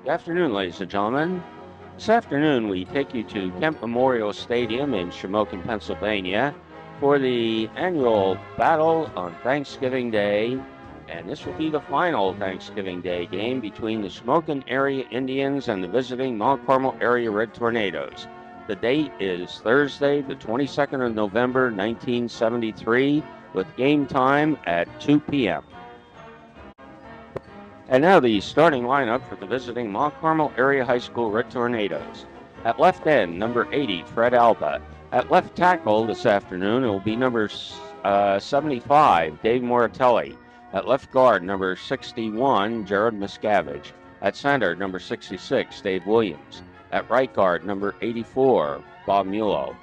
Good afternoon, ladies and gentlemen. This afternoon, we take you to Kent Memorial Stadium in Shamokin, Pennsylvania for the annual battle on Thanksgiving Day. And this will be the final Thanksgiving Day game between the Shamokin area Indians and the visiting Mount Carmel area Red Tornadoes. The date is Thursday, the 22nd of November, 1973, with game time at 2 p.m. And now the starting lineup for the visiting Mount Carmel Area High School Red Tornadoes. At left end, number 80, Fred Alba. At left tackle this afternoon, it will be number 75, Dave Moratelli. At left guard, number 61, Jared Miscavige. At center, number 66, Dave Williams. At right guard, number 84, Bob Mulo.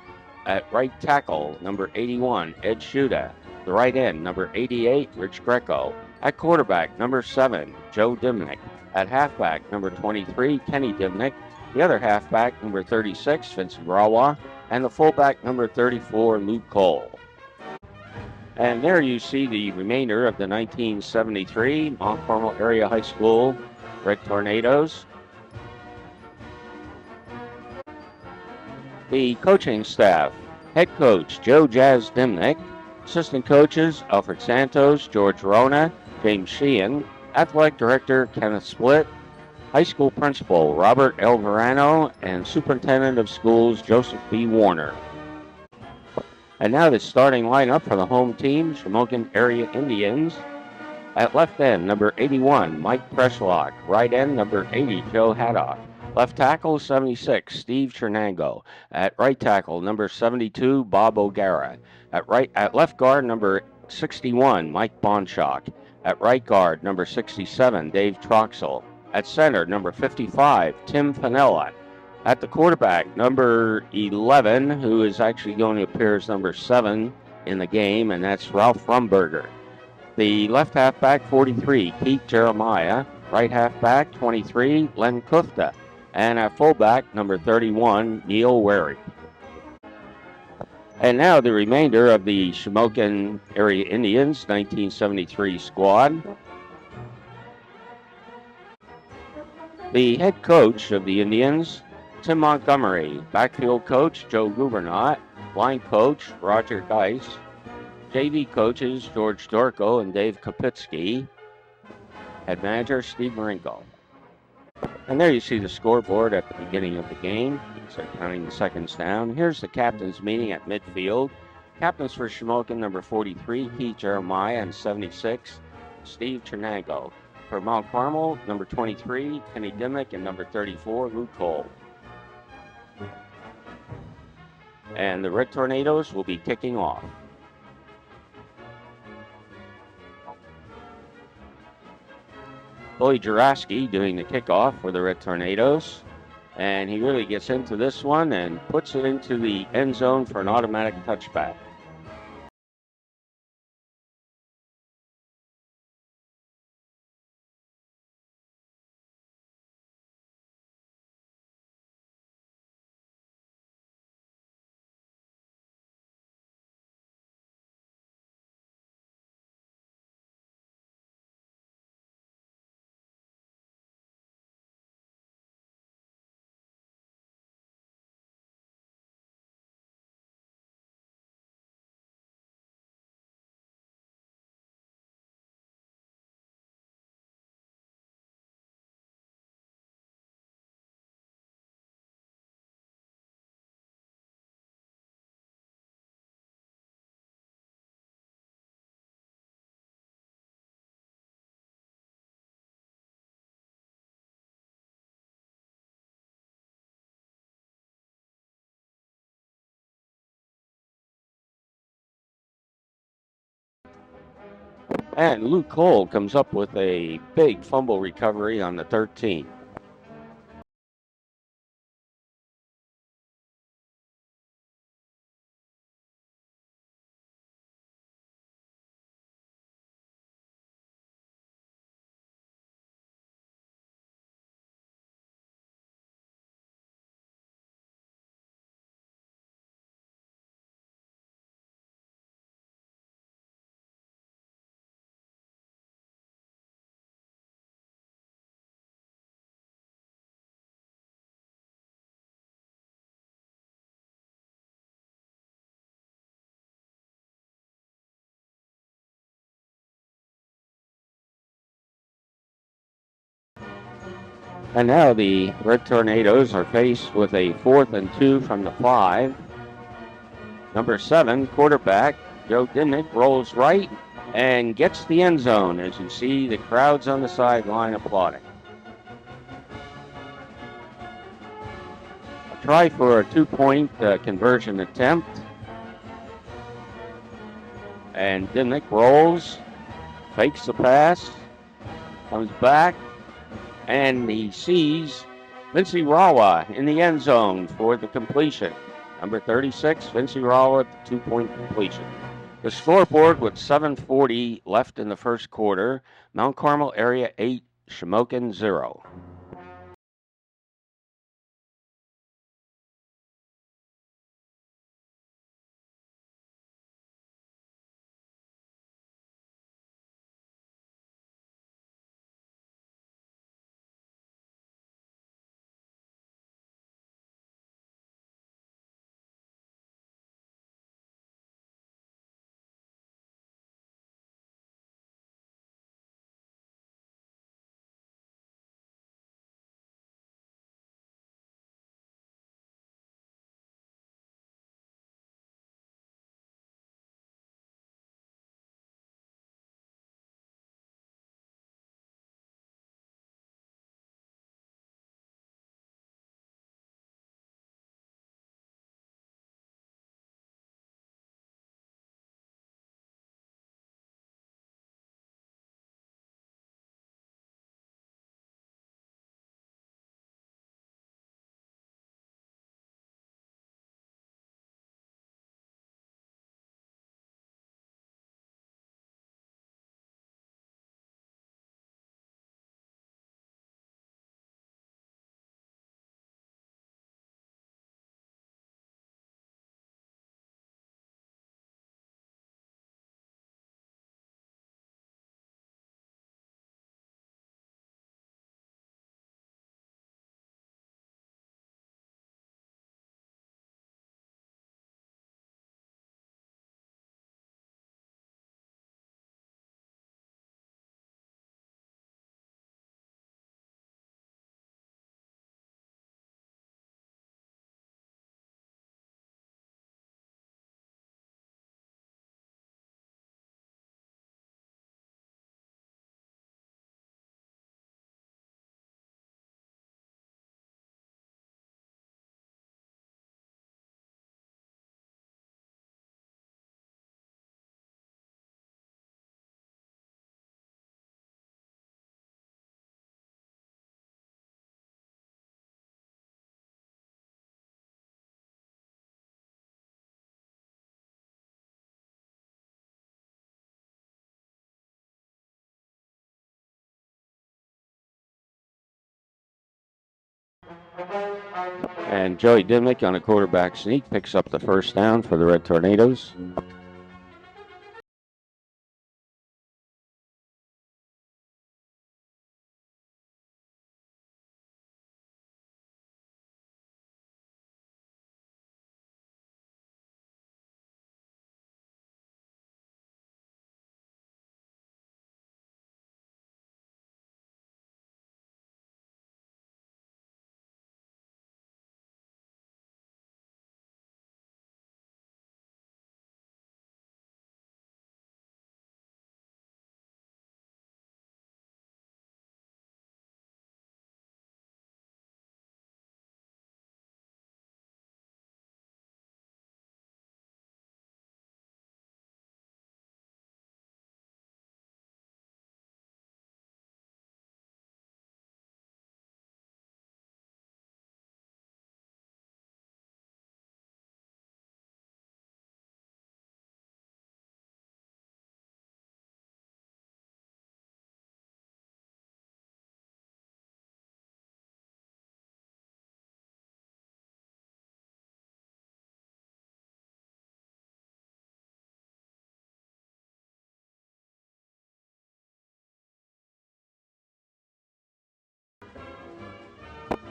At right tackle, number 81, Ed Shuda. The right end, number 88, Rich Greco. At quarterback, number 7, Joe Dimnick. At halfback, number 23, Kenny Dimnick. The other halfback, number 36, Vincent Rawa. And the fullback, number 34, Luke Cole. And there you see the remainder of the 1973 Mount Carmel Area High School Red Tornadoes. The coaching staff: head coach Joe Jazz Dimnick, assistant coaches Alfred Santos, George Rona, James Sheehan, athletic director Kenneth Splitt, high school principal Robert L. Verano, and superintendent of schools Joseph B. Warner. And now the starting lineup for the home team, Shamokin area Indians. At left end, number 81, Mike Preslock. Right end, number 80, Joe Haddock. Left tackle, 76, Steve Chernango. At right tackle, number 72, Bob O'Gara. At left guard, number 61, Mike Bonshock. At right guard, number 67, Dave Troxel. At center, number 55, Tim Panella. At the quarterback, number 11, who is actually going to appear as number 7 in the game, and that's Ralph Rumberger. The left halfback, 43, Keith Jeremiah. Right halfback, 23, Len Kufta. And at fullback, number 31, Neil Wary. And now the remainder of the Shamokin area Indians 1973 squad. The head coach of the Indians, Tim Montgomery. Backfield coach, Joe Gubernat. Line coach, Roger Geis. JV coaches, George Dorko and Dave Kopitsky. Head manager, Steve Marinko. And there you see the scoreboard at the beginning of the game. So counting the seconds down. Here's the captain's meeting at midfield. Captains for Shamokin, number 43, Keith Jeremiah, and 76, Steve Chernango. For Mount Carmel, number 23, Kenny Dimmick, and number 34, Luke Cole. And the Red Tornadoes will be kicking off. Billy Juraski doing the kickoff for the Red Tornadoes. And he really gets into this one and puts it into the end zone for an automatic touchback. And Luke Cole comes up with a big fumble recovery on the 13. And now the Red Tornadoes are faced with a 4th and 2 from the 5. Number 7, quarterback Joe Dimmick rolls right and gets the end zone, as you see the crowds on the sideline applauding. A try for a 2-point conversion attempt. And Dimmick rolls, fakes the pass, comes back, and he sees Vinci Rawa in the end zone for the completion. Number 36, Vinci Rawa, the 2-point completion. The scoreboard with 7:40 left in the first quarter. Mount Carmel area 8, Shamokin 0. And Joey Dimmick on a quarterback sneak picks up the first down for the Red Tornadoes.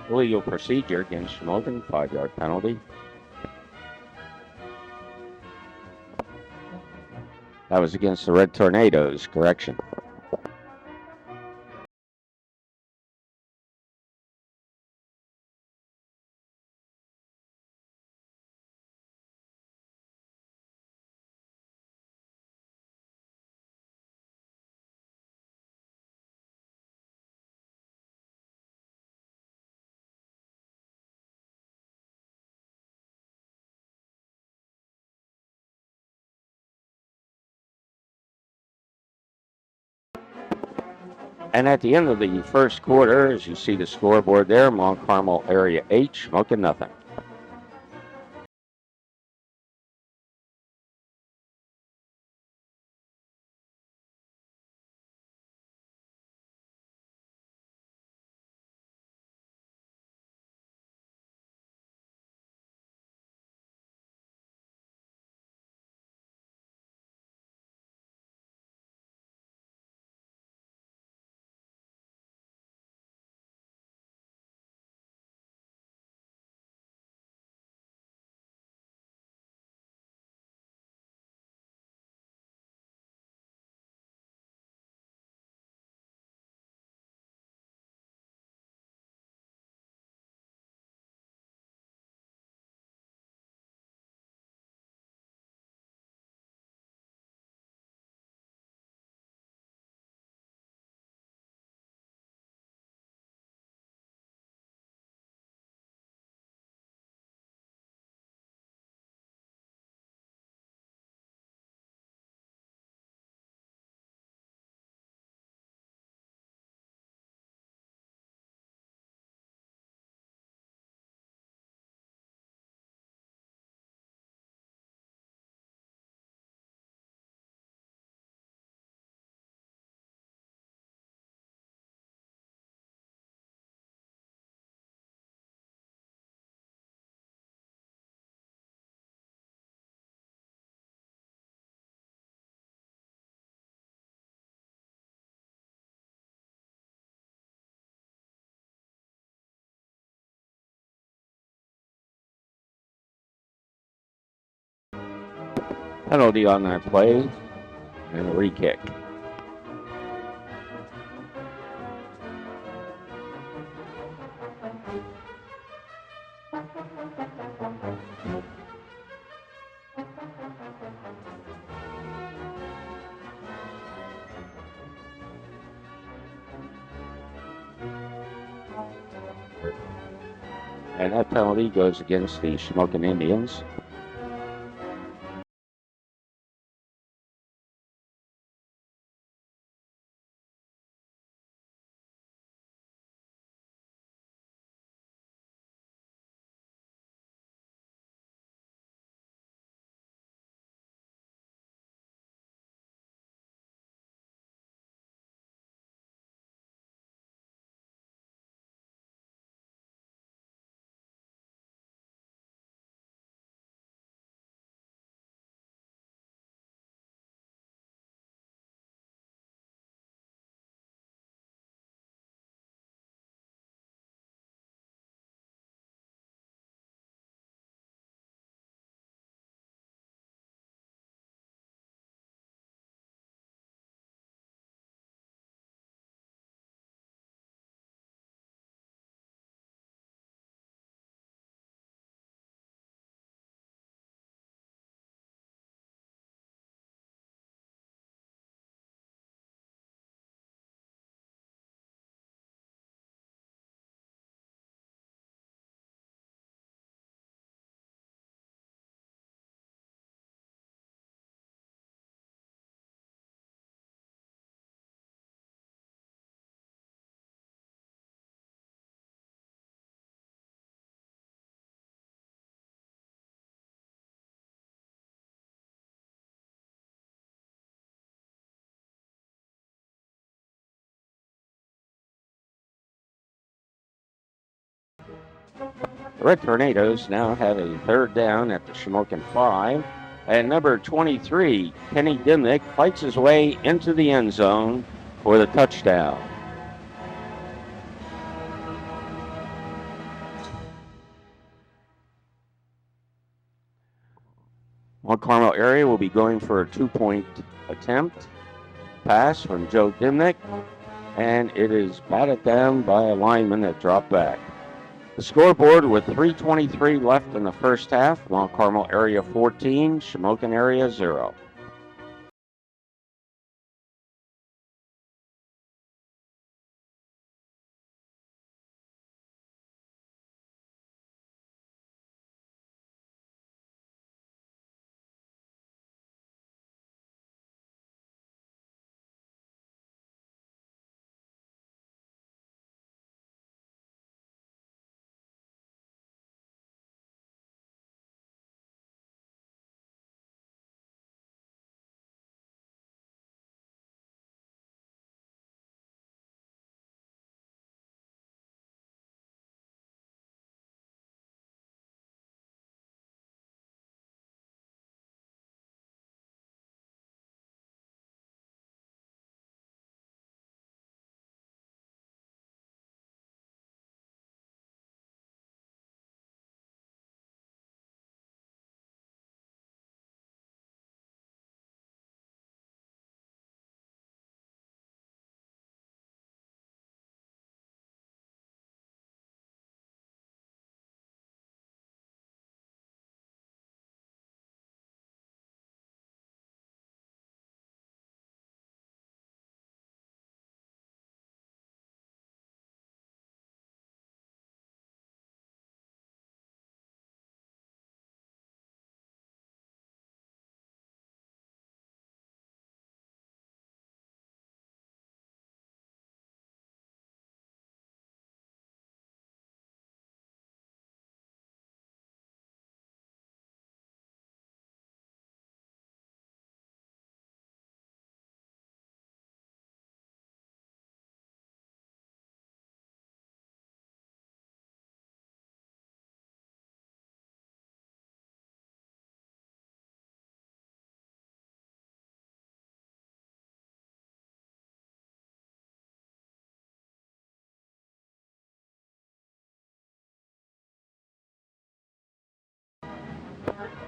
Illegal procedure against Shamokin, 5-yard penalty. That was against the Red Tornadoes, correction. And at the end of the first quarter, as you see the scoreboard there, Mount Carmel Area 8, Shamokin nothing. Penalty on that play and a re-kick. And that penalty goes against the Shamokin Indians. The Red Tornadoes now have a third down at the Shamokin 5. And number 23, Kenny Dimnick, fights his way into the end zone for the touchdown. Mount Carmel area will be going for a 2-point attempt. Pass from Joe Dimnick, and it is batted down by a lineman that dropped back. The scoreboard with 3:23 left in the first half, Mount Carmel area 14, Shamokin area 0.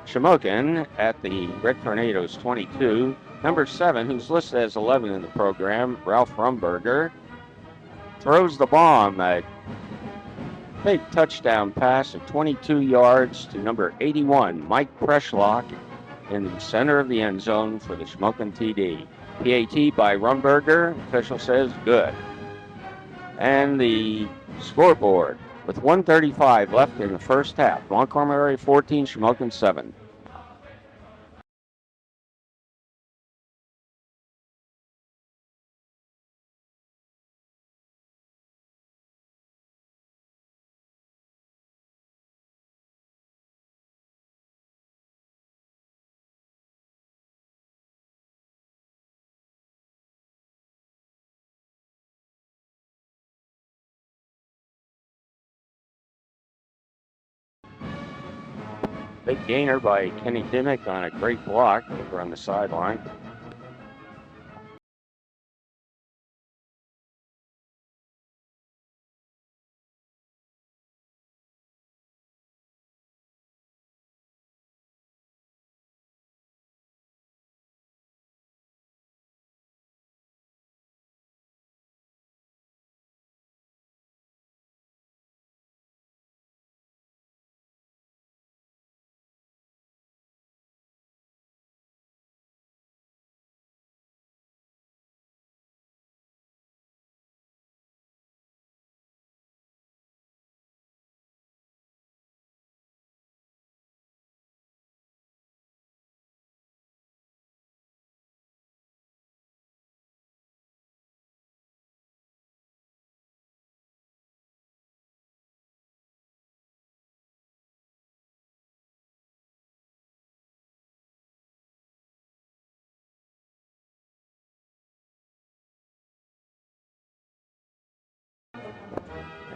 Shamokin at the Red Tornadoes 22. Number 7, who's listed as 11 in the program, Ralph Rumberger, throws the bomb. A big touchdown pass of 22 yards to number 81, Mike Preschlock, in the center of the end zone for the Shamokin TD. PAT by Rumberger. Official says good. And the scoreboard with 1:35 left in the first half. Mount Carmel area 14, Shamokin 7. Big gainer by Kenny Dimmick on a great block over on the sideline.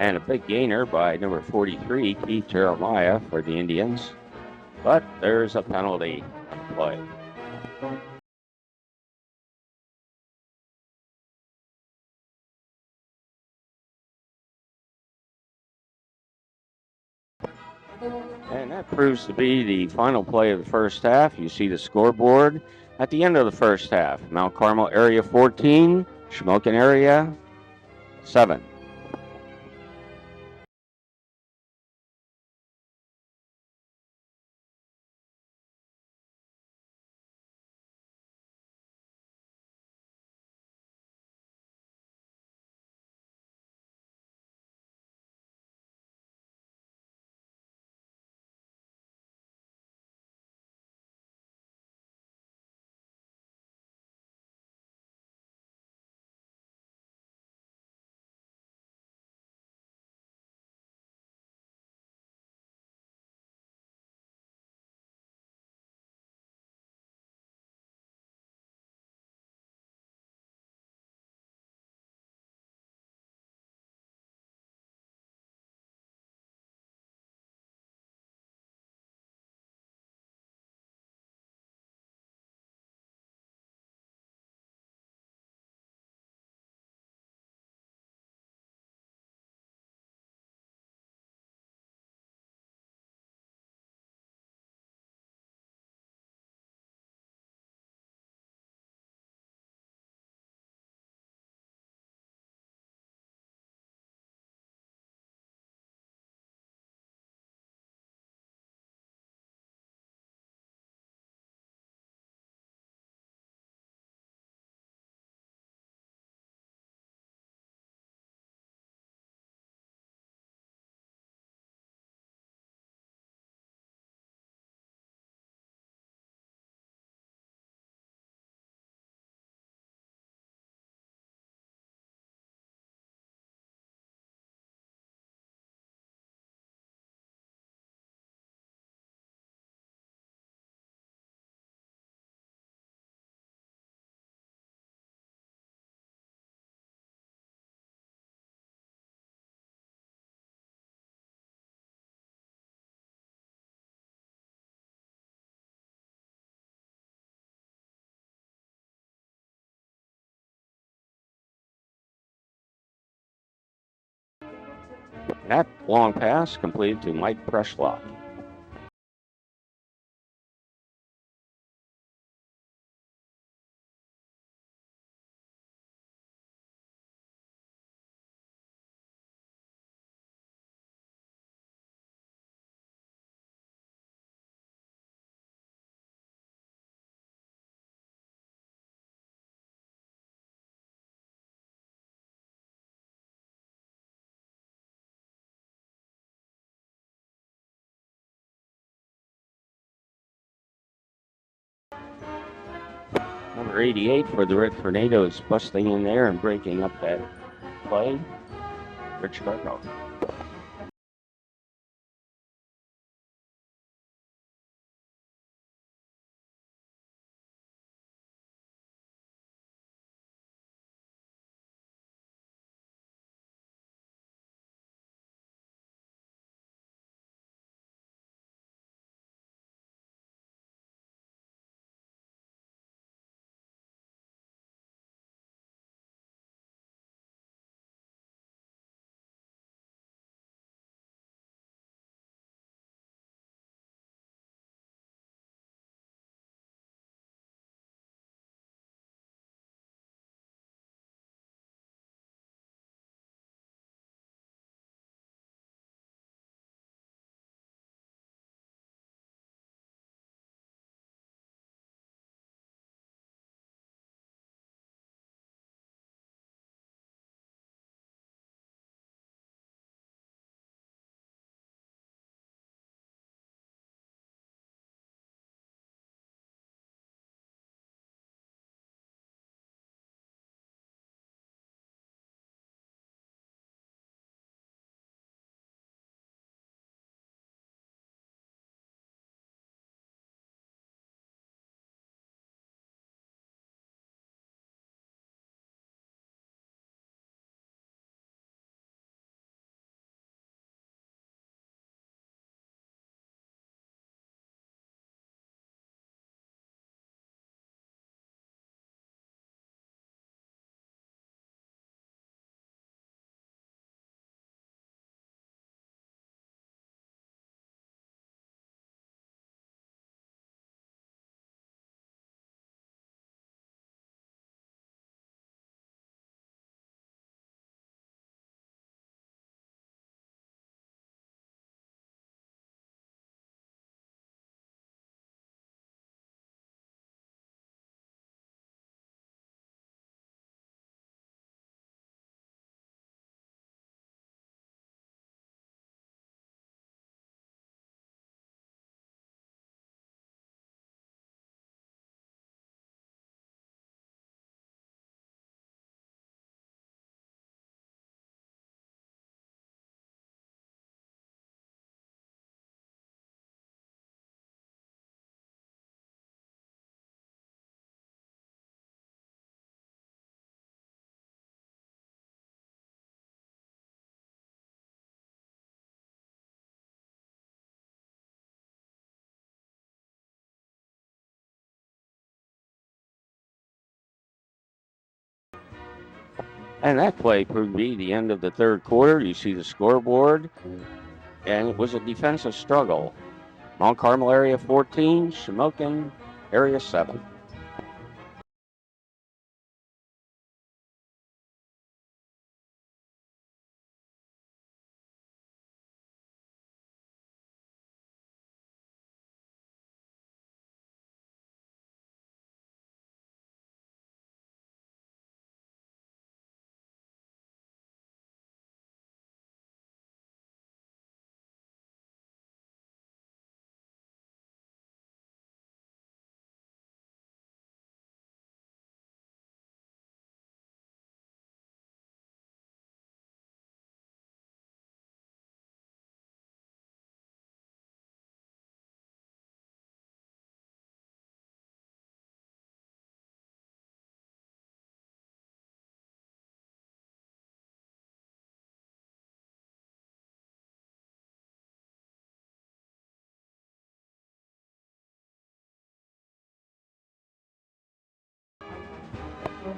And a big gainer by number 43, Keith Jeremiah for the Indians. But there's a penalty play. And that proves to be the final play of the first half. You see the scoreboard at the end of the first half. Mount Carmel area 14, Shamokin area 7. That long pass completed to Mike Preschlock. Number 88 for the Red Tornadoes, busting in there and breaking up that play. Rich Garko. And that play proved to be the end of the third quarter. You see the scoreboard, and it was a defensive struggle. Mount Carmel area 14, Shamokin area 7.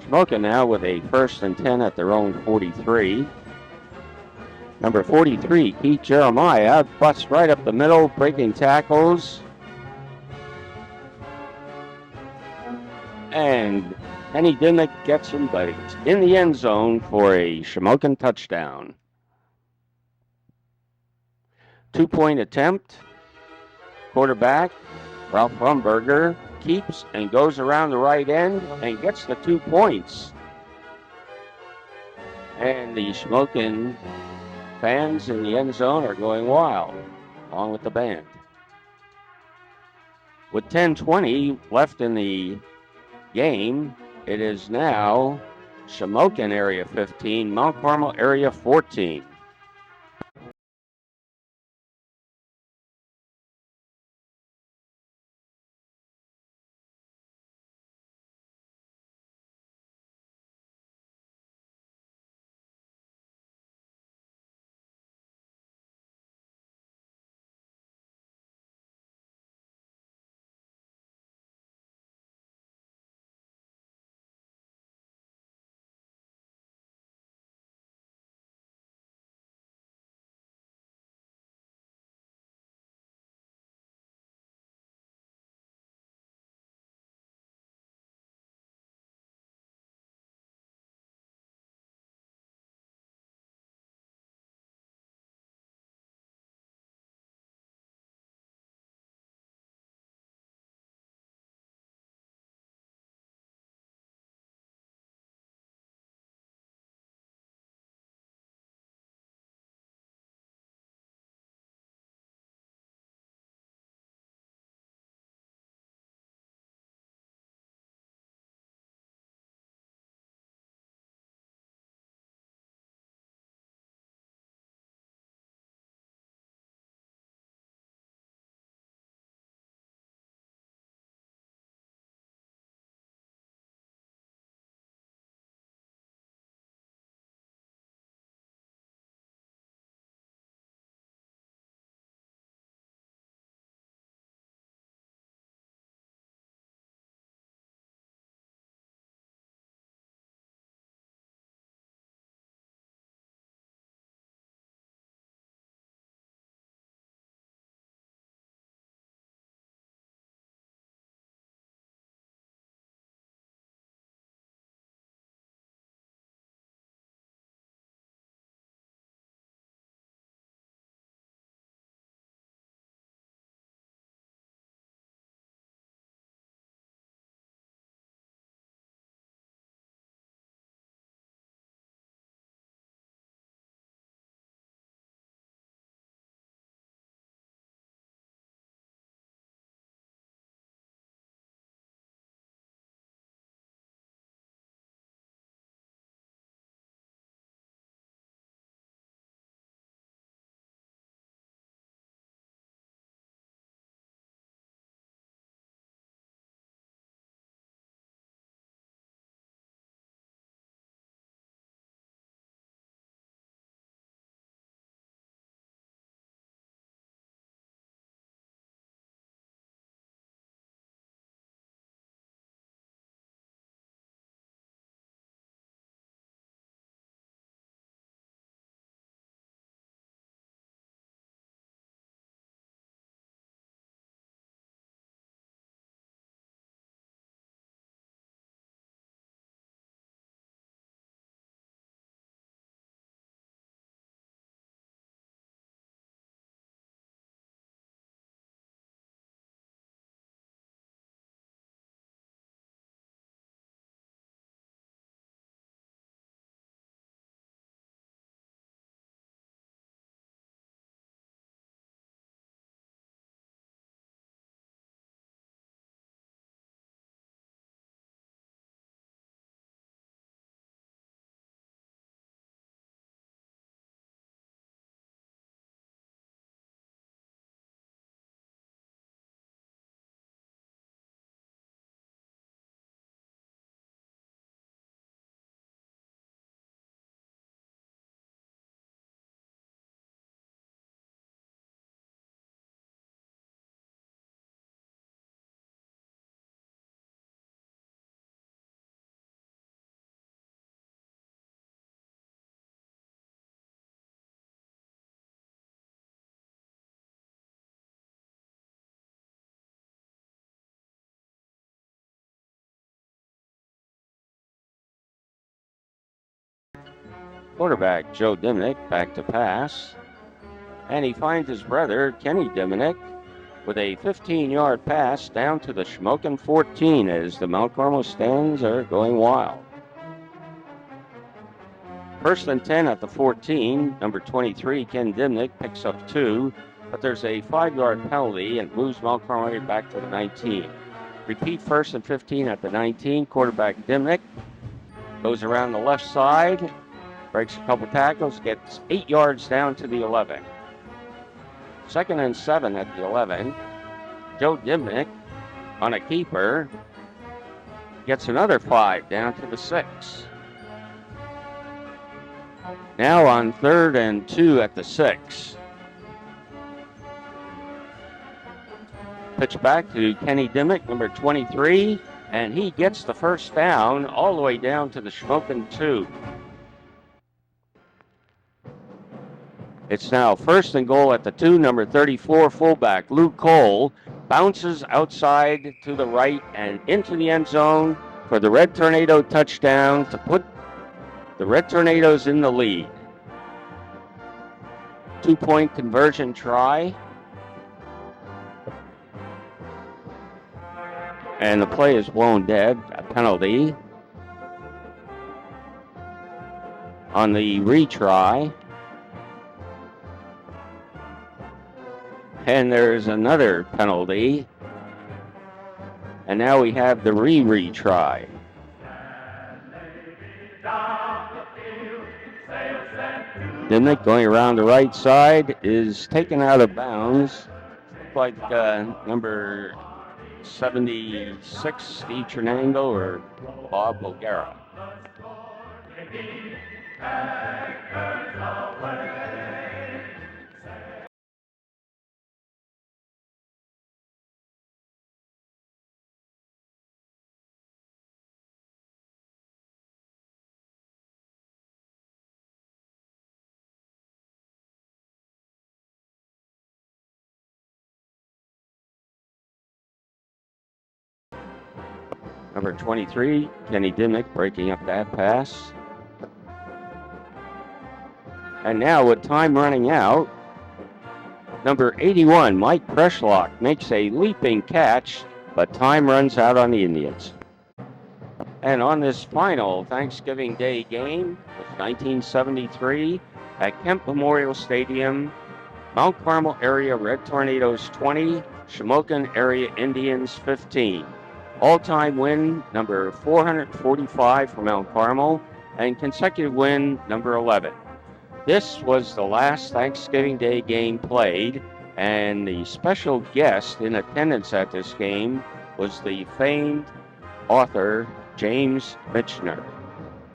Shamokin now with a 1st and 10 at their own 43. Number 43, Keith Jeremiah, busts right up the middle, breaking tackles. And Penny Dimmick gets him, but he's in the end zone for a Shamokin touchdown. 2-point attempt. Quarterback, Ralph Rumberger, keeps and goes around the right end and gets the 2 points. And the Shamokin fans in the end zone are going wild, along with the band. With 10:20 left in the game. It is now Shamokin area 15, Mount Carmel area 14. Quarterback Joe Diminick back to pass. And he finds his brother, Kenny Diminick, with a 15-yard pass down to the Shamokin 14 as the Mount Carmel stands are going wild. First and 10 at the 14. Number 23, Ken Diminick, picks up 2, but there's a 5-yard penalty and moves Mount Carmel back to the 19. Repeat 1st and 15 at the 19. Quarterback Dimnick goes around the left side, breaks a couple tackles, gets 8 yards down to the 11. 2nd and 7 at the 11. Joe Dimnick on a keeper gets another 5 down to the 6. Now on 3rd and 2 at the 6. Pitch back to Kenny Dimmick, number 23, and he gets the first down all the way down to the Shamokin 2. It's now 1st and goal at the 2. Number 34 fullback Luke Cole bounces outside to the right and into the end zone for the Red Tornado touchdown to put the Red Tornadoes in the lead. 2-point conversion try. And the play is blown dead, a penalty on the retry. And there's another penalty. And now we have the retry. Dimmick going around the right side is taken out of bounds. Like number 76, Steve Trinango or Bob Bulgara. Number 23, Kenny Dimmick breaking up that pass. And now with time running out, number 81, Mike Preschlock, makes a leaping catch, but time runs out on the Indians. And on this final Thanksgiving Day game of 1973 at Kemp Memorial Stadium, Mount Carmel area Red Tornadoes 20, Shamokin area Indians 15. All-time win number 445 for Mount Carmel, and consecutive win number 11. This was the last Thanksgiving Day game played, and the special guest in attendance at this game was the famed author James Michener.